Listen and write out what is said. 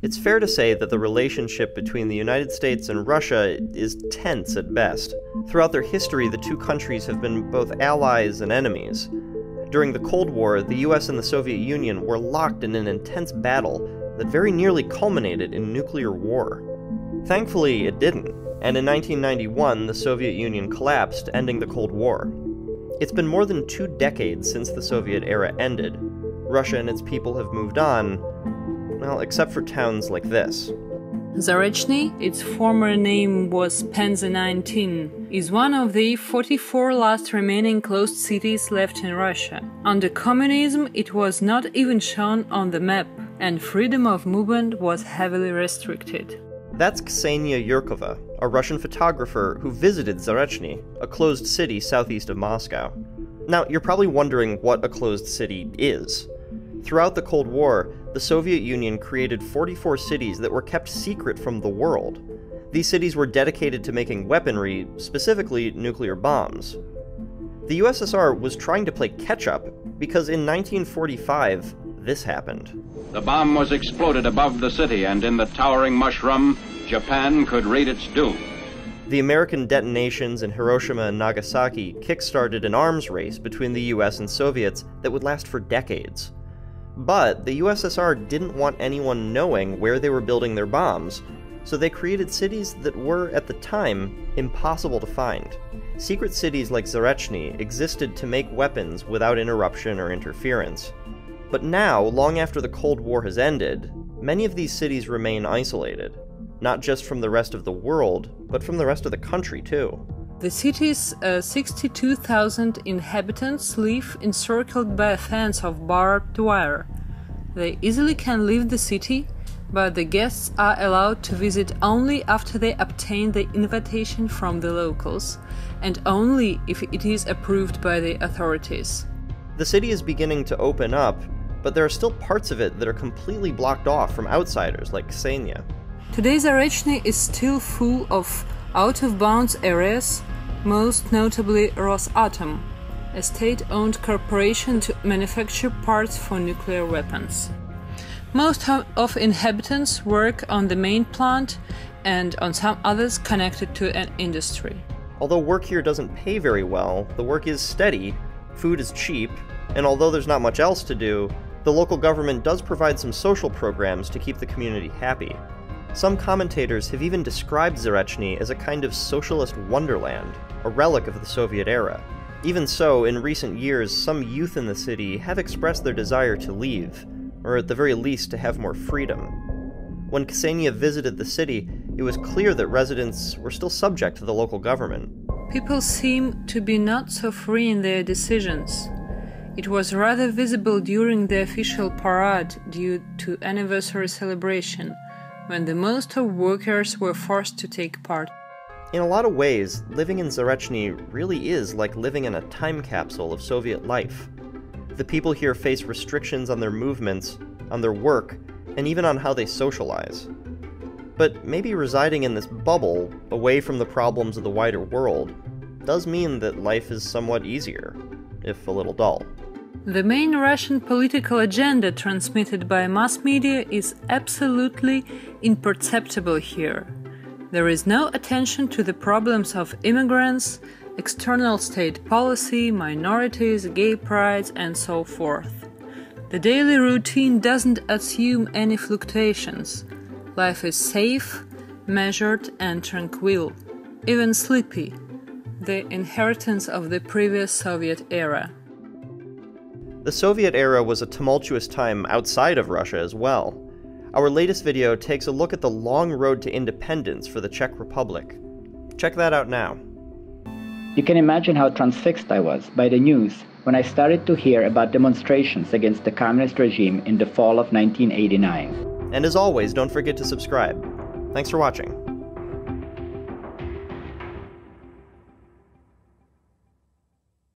It's fair to say that the relationship between the United States and Russia is tense at best. Throughout their history, the two countries have been both allies and enemies. During the Cold War, the US and the Soviet Union were locked in an intense battle that very nearly culminated in nuclear war. Thankfully, it didn't, and in 1991, the Soviet Union collapsed, ending the Cold War. It's been more than 2 decades since the Soviet era ended. Russia and its people have moved on, well, except for towns like this. Zarechny, its former name was Penza 19, is one of the 44 last remaining closed cities left in Russia. Under communism, it was not even shown on the map, and freedom of movement was heavily restricted. That's Ksenia Yurkova, a Russian photographer who visited Zarechny, a closed city southeast of Moscow. Now, you're probably wondering what a closed city is. Throughout the Cold War, the Soviet Union created 44 cities that were kept secret from the world. These cities were dedicated to making weaponry, specifically nuclear bombs. The USSR was trying to play catch-up because in 1945, this happened. The bomb was exploded above the city, and in the towering mushroom, Japan could read its doom. The American detonations in Hiroshima and Nagasaki kick-started an arms race between the US and Soviets that would last for decades. But the USSR didn't want anyone knowing where they were building their bombs, so they created cities that were, at the time, impossible to find. Secret cities like Zarechny existed to make weapons without interruption or interference. But now, long after the Cold War has ended, many of these cities remain isolated, not just from the rest of the world, but from the rest of the country too. The city's 62,000 inhabitants live encircled by a fence of barbed wire. They easily can leave the city, but the guests are allowed to visit only after they obtain the invitation from the locals, and only if it is approved by the authorities. The city is beginning to open up, but there are still parts of it that are completely blocked off from outsiders like Ksenia. Today Zarechny is still full of out-of-bounds areas, most notably Rosatom, a state-owned corporation to manufacture parts for nuclear weapons. Most of inhabitants work on the main plant and on some others connected to an industry. Although work here doesn't pay very well, the work is steady, food is cheap, and although there's not much else to do, the local government does provide some social programs to keep the community happy. Some commentators have even described Zarechny as a kind of socialist wonderland, a relic of the Soviet era. Even so, in recent years, some youth in the city have expressed their desire to leave, or at the very least to have more freedom. When Ksenia visited the city, it was clear that residents were still subject to the local government. People seem to be not so free in their decisions. It was rather visible during the official parade due to anniversary celebration, when the most of workers were forced to take part. In a lot of ways, living in Zarechny really is like living in a time capsule of Soviet life. The people here face restrictions on their movements, on their work, and even on how they socialize. But maybe residing in this bubble, away from the problems of the wider world, does mean that life is somewhat easier, if a little dull. The main Russian political agenda transmitted by mass media is absolutely imperceptible here. There is no attention to the problems of immigrants, external state policy, minorities, gay prides, and so forth. The daily routine doesn't assume any fluctuations. Life is safe, measured, and tranquil, even sleepy, the inheritance of the previous Soviet era. The Soviet era was a tumultuous time outside of Russia as well. Our latest video takes a look at the long road to independence for the Czech Republic. Check that out now. You can imagine how transfixed I was by the news when I started to hear about demonstrations against the communist regime in the fall of 1989. And as always, don't forget to subscribe. Thanks for watching.